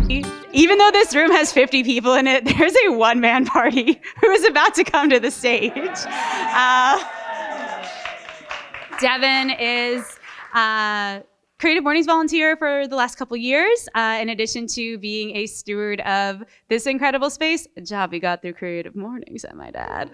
Even though this room has 50 people in it, there's a one-man party who is about to come to the stage. Devin is Creative Mornings volunteer for the last couple years, in addition to being a steward of this incredible space, a job he got through Creative Mornings, I might add.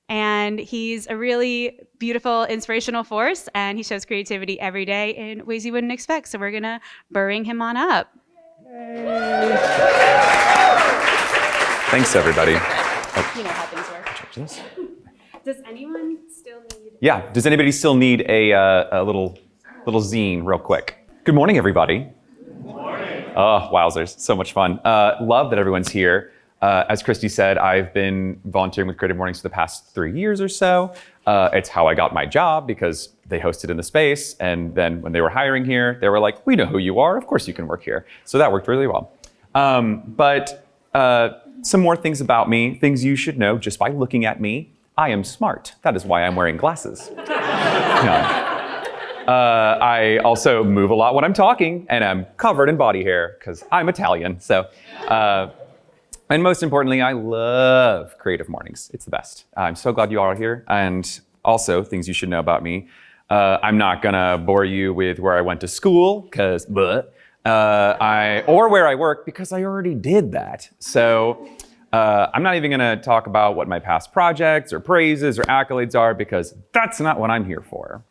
And he's a really beautiful, inspirational force, and he shows creativity every day in ways you wouldn't expect. So we're gonna bring him on up. Yay. Thanks, everybody. You know how things work. Does anyone still need? Yeah. Does anybody still need a little zine, real quick? Good morning, everybody. Good morning. Oh, wowzers! So much fun. Love that everyone's here. As Christy said, I've been volunteering with Creative Mornings for the past 3 years or so. It's how I got my job because they hosted in the space. And then when they were hiring here, they were like, we know who you are. Of course you can work here. So that worked really well. But some more things about me, things you should know just by looking at me. I am smart. That is why I'm wearing glasses. I also move a lot when I'm talking, and I'm covered in body hair because I'm Italian. So. And most importantly, I love Creative Mornings. It's the best. I'm so glad you all are here. And also, things you should know about me. I'm not gonna bore you with where I went to school, because or where I work, because I already did that. So I'm not even gonna talk about what my past projects or praises or accolades are, because that's not what I'm here for.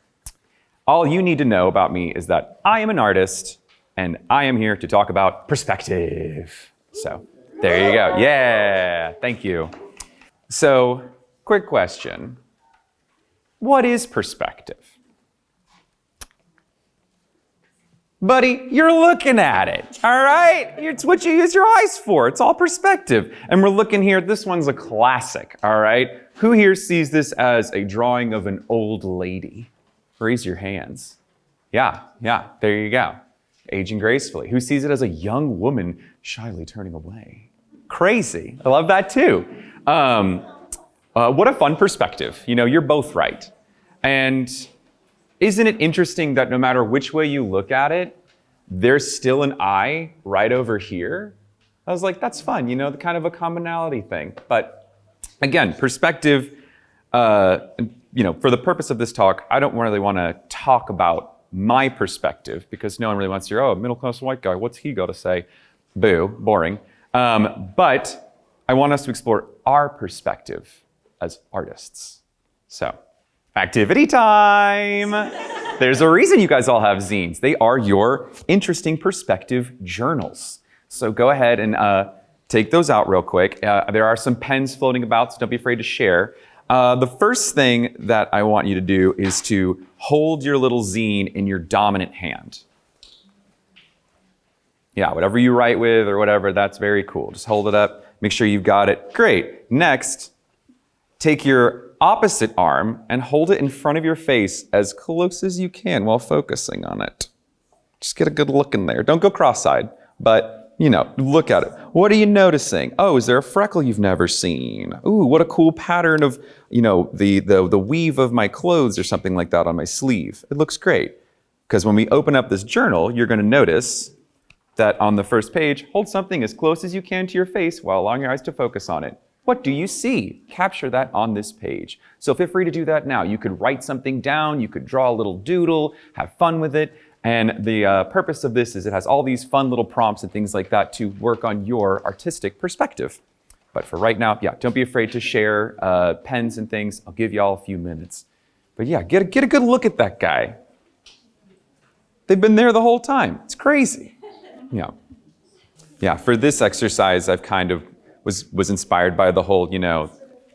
All you need to know about me is that I am an artist, and I am here to talk about perspective. So. There you go. Yeah, thank you. So, quick question. What is perspective? Buddy, you're looking at it, all right? It's what you use your eyes for. It's all perspective. And we're looking here, this one's a classic, all right? Who here sees this as a drawing of an old lady? Raise your hands. Yeah, there you go. Aging gracefully. Who sees it as a young woman shyly turning away? Crazy. I love that too. What a fun perspective. You know, you're both right. And isn't it interesting that no matter which way you look at it, there's still an eye right over here? I was like, that's fun, you know, the kind of a commonality thing. But again, perspective, you know, for the purpose of this talk, I don't really want to talk about my perspective because no one really wants to hear, oh, middle-class white guy, what's he got to say? Boo, boring. But I want us to explore our perspective as artists. So, activity time! There's a reason you guys all have zines. They are your interesting perspective journals. So go ahead and take those out real quick. There are some pens floating about, so don't be afraid to share. The first thing that I want you to do is to hold your little zine in your dominant hand. Yeah, whatever you write with or whatever, that's very cool. Just hold it up, make sure you've got it. Great. Next, take your opposite arm and hold it in front of your face as close as you can while focusing on it. Just get a good look in there. Don't go cross-eyed, but, you know, look at it. What are you noticing? Oh, is there a freckle you've never seen? Ooh, what a cool pattern of, you know, the weave of my clothes or something like that on my sleeve. It looks great. Because when we open up this journal, you're going to notice that on the first page, hold something as close as you can to your face while allowing your eyes to focus on it. What do you see? Capture that on this page. So feel free to do that now. You could write something down, you could draw a little doodle, have fun with it. And the purpose of this is it has all these fun little prompts and things like that to work on your artistic perspective. But for right now, yeah, don't be afraid to share pens and things. I'll give you all a few minutes. But yeah, get a good look at that guy. They've been there the whole time. It's crazy. Yeah, for this exercise, I've kind of was inspired by the whole, you know,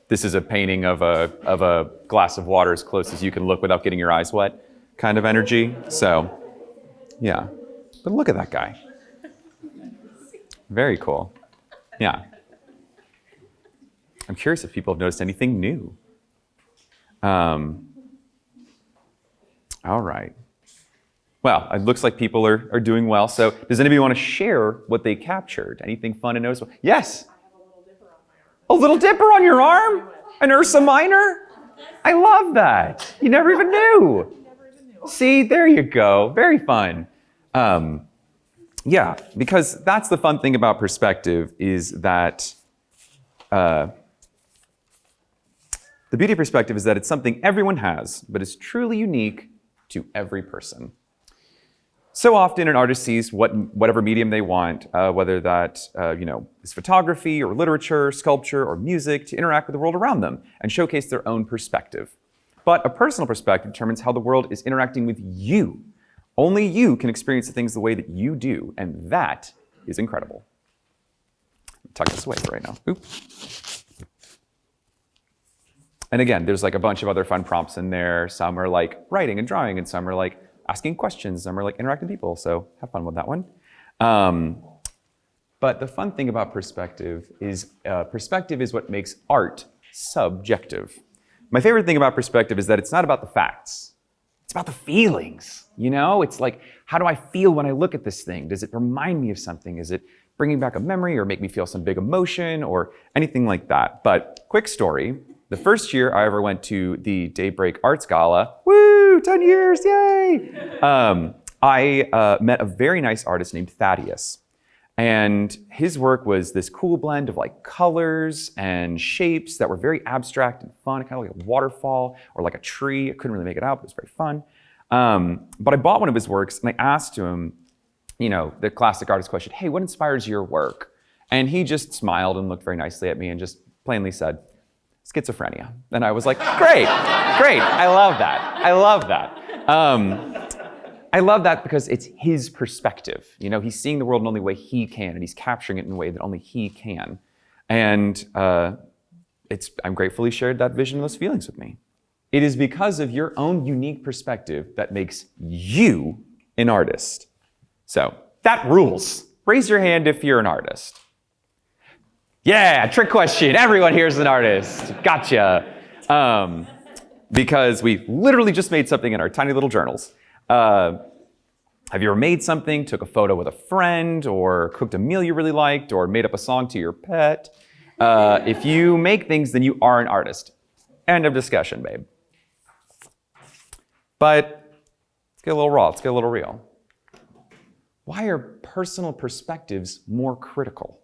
this is a painting of a glass of water as close as you can look without getting your eyes wet kind of energy. So, yeah. But look at that guy. Very cool. Yeah. I'm curious if people have noticed anything new. All right. Well, it looks like people are doing well. So does anybody want to share what they captured? Anything fun and noticeable? Yes? I have a little dipper on my arm. A little dipper on your arm? An Ursa Minor? I love that. You never even knew. Never even knew. See, there you go. Very fun. Yeah, because that's the fun thing about perspective is that the beauty of perspective is that it's something everyone has, but is truly unique to every person. So often an artist sees whatever medium they want, whether that is photography or literature, sculpture or music, to interact with the world around them and showcase their own perspective. But a personal perspective determines how the world is interacting with you. Only you can experience the things the way that you do, and that is incredible. Tuck this away for right now. Oop. And again, there's like a bunch of other fun prompts in there. Some are like writing and drawing, and some are like asking questions, some are like interacting with people, so have fun with that one. But the fun thing about perspective is what makes art subjective. My favorite thing about perspective is that it's not about the facts, it's about the feelings. It's like, how do I feel when I look at this thing? Does it remind me of something? Is it bringing back a memory or make me feel some big emotion or anything like that? But quick story, the first year I ever went to the Daybreak Arts Gala, woo, 10 years, yay! I met a very nice artist named Thaddeus. And his work was this cool blend of like colors and shapes that were very abstract and fun, kind of like a waterfall or like a tree. I couldn't really make it out, but it was very fun. But I bought one of his works and I asked him, the classic artist question, hey, what inspires your work? And he just smiled and looked very nicely at me and just plainly said, schizophrenia. And I was like, great, I love that. I love that because it's his perspective. He's seeing the world in the only way he can, and he's capturing it in a way that only he can. And I'm grateful he shared that vision and those feelings with me. It is because of your own unique perspective that makes you an artist. So that rules. Raise your hand if you're an artist. Yeah, trick question. Everyone here is an artist. Gotcha. Because we literally just made something in our tiny little journals. Have you ever made something, took a photo with a friend, or cooked a meal you really liked, or made up a song to your pet? If you make things, then you are an artist. End of discussion, babe. But let's get a little raw, let's get a little real. Why are personal perspectives more critical?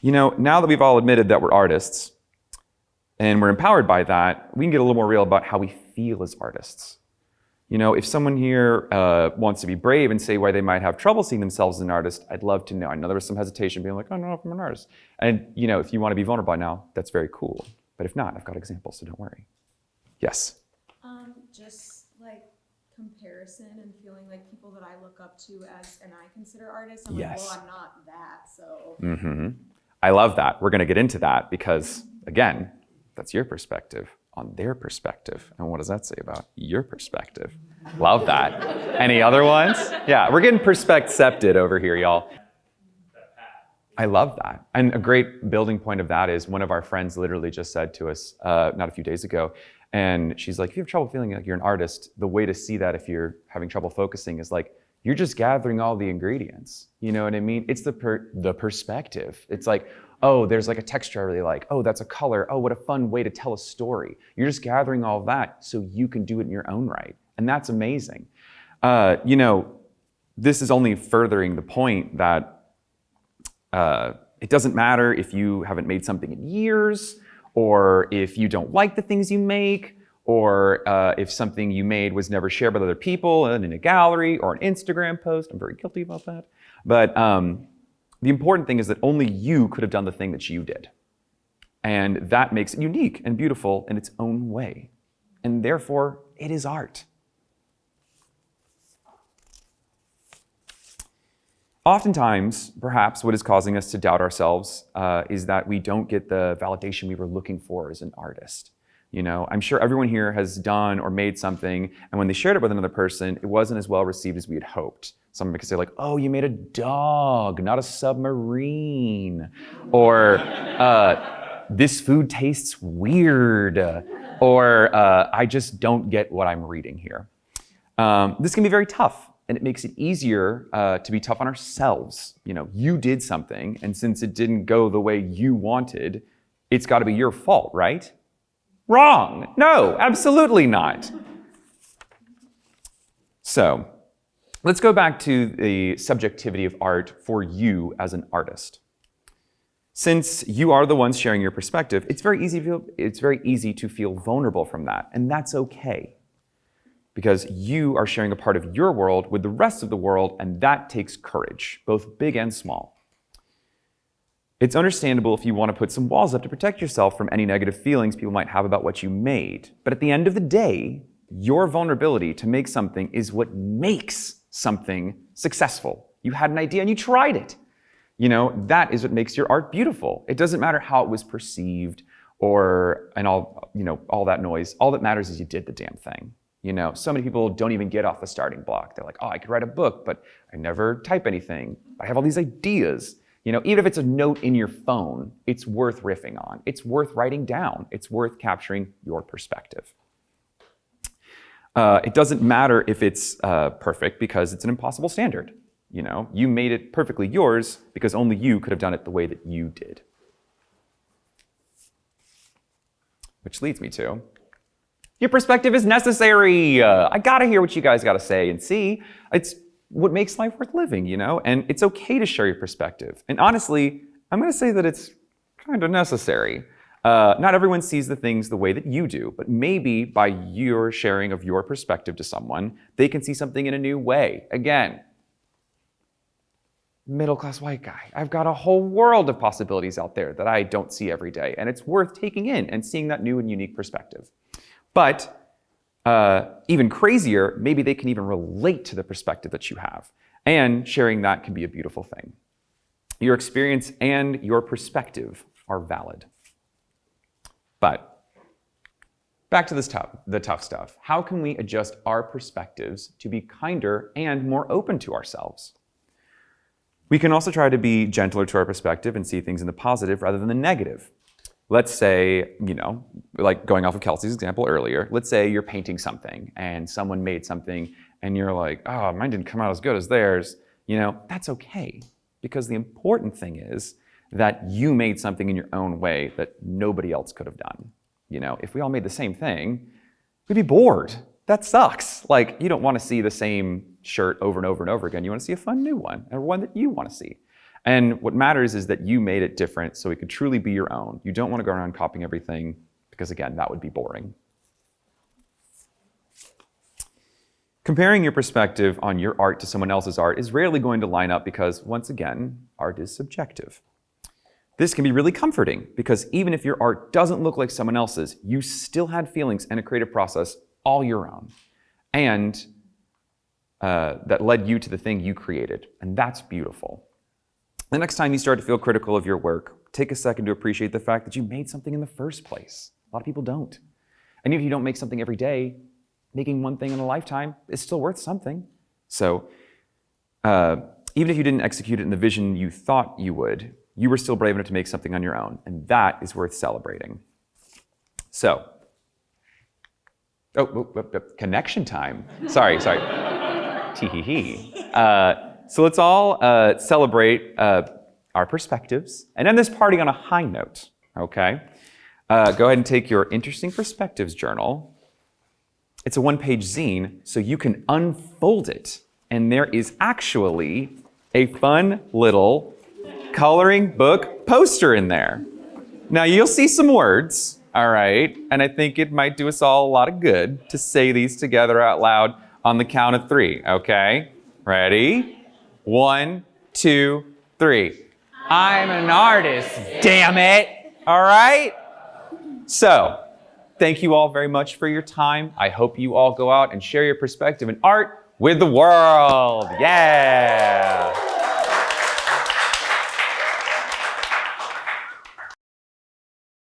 Now that we've all admitted that we're artists, and we're empowered by that, we can get a little more real about how we feel as artists. If someone here wants to be brave and say why they might have trouble seeing themselves as an artist, I'd love to know. I know there was some hesitation being like, I don't know if I'm an artist. And if you want to be vulnerable now, that's very cool. But if not, I've got examples, so don't worry. Yes? Just like comparison and feeling like people that I look up to and I consider artists, I'm Yes. like, well, I'm not that, so. Mm-hmm. I love that. We're going to get into that because, again, that's your perspective on their perspective. And what does that say about your perspective? Love that. Any other ones? Yeah, we're getting perspect-cepted over here, y'all. I love that. And a great building point of that is one of our friends literally just said to us not a few days ago, and she's like, if you have trouble feeling like you're an artist, the way to see that if you're having trouble focusing is like, you're just gathering all the ingredients. You know what I mean? It's the perspective. It's like, oh, there's like a texture I really like. Oh, that's a color. Oh, what a fun way to tell a story. You're just gathering all that so you can do it in your own right. And that's amazing. This is only furthering the point that it doesn't matter if you haven't made something in years, or if you don't like the things you make, or if something you made was never shared with other people and in a gallery or an Instagram post. I'm very guilty about that. But the important thing is that only you could have done the thing that you did. And that makes it unique and beautiful in its own way. And therefore, it is art. Oftentimes, perhaps what is causing us to doubt ourselves is that we don't get the validation we were looking for as an artist. I'm sure everyone here has done or made something, and when they shared it with another person, it wasn't as well received as we had hoped. Someone could say like, oh, you made a dog, not a submarine. Or this food tastes weird. Or I just don't get what I'm reading here. This can be very tough, and it makes it easier to be tough on ourselves. You did something, and since it didn't go the way you wanted, it's got to be your fault, right? Wrong. No, absolutely not. So, let's go back to the subjectivity of art for you as an artist. Since you are the ones sharing your perspective, it's very easy to feel vulnerable from that, and that's okay. Because you are sharing a part of your world with the rest of the world, and that takes courage, both big and small. It's understandable if you want to put some walls up to protect yourself from any negative feelings people might have about what you made. But at the end of the day, your vulnerability to make something is what makes something successful. You had an idea and you tried it. That is what makes your art beautiful. It doesn't matter how it was perceived and all that noise. All that matters is you did the damn thing. So many people don't even get off the starting block. They're like, oh, I could write a book, but I never type anything. I have all these ideas. Even if it's a note in your phone, it's worth riffing on. It's worth writing down. It's worth capturing your perspective. It doesn't matter if it's perfect because it's an impossible standard. You made it perfectly yours because only you could have done it the way that you did. Which leads me to, your perspective is necessary. I gotta hear what you guys gotta say and see. It's what makes life worth living, and it's okay to share your perspective. And honestly, I'm gonna say that it's kind of necessary. Not everyone sees the things the way that you do, but maybe by your sharing of your perspective to someone, they can see something in a new way. Again, middle-class white guy. I've got a whole world of possibilities out there that I don't see every day, and it's worth taking in and seeing that new and unique perspective. But even crazier, maybe they can even relate to the perspective that you have. And sharing that can be a beautiful thing. Your experience and your perspective are valid. But back to the tough stuff. How can we adjust our perspectives to be kinder and more open to ourselves? We can also try to be gentler to our perspective and see things in the positive rather than the negative. Let's say, like going off of Kelsey's example earlier, let's say you're painting something and someone made something and you're like, oh, mine didn't come out as good as theirs. That's okay. Because the important thing is that you made something in your own way that nobody else could have done. If we all made the same thing, we'd be bored. That sucks. Like, you don't want to see the same shirt over and over and over again. You want to see a fun new one, or one that you want to see. And what matters is that you made it different so it could truly be your own. You don't want to go around copying everything because, again, that would be boring. Comparing your perspective on your art to someone else's art is rarely going to line up because, once again, art is subjective. This can be really comforting because even if your art doesn't look like someone else's, you still had feelings and a creative process all your own. And that led you to the thing you created. And that's beautiful. The next time you start to feel critical of your work, take a second to appreciate the fact that you made something in the first place. A lot of people don't. And even if you don't make something every day, making one thing in a lifetime is still worth something. So even if you didn't execute it in the vision you thought you would, you were still brave enough to make something on your own. And that is worth celebrating. So, connection time. Sorry. Tee-hee-hee. So let's all celebrate our perspectives and end this party on a high note, okay? Go ahead and take your Interesting Perspectives journal. It's a one-page zine, so you can unfold it. And there is actually a fun little coloring book poster in there. Now, you'll see some words, all right? And I think it might do us all a lot of good to say these together out loud on the count of 3, okay? Ready? 1, 2, 3. I'm an artist, damn it! All right? So, thank you all very much for your time. I hope you all go out and share your perspective in art with the world. Yeah!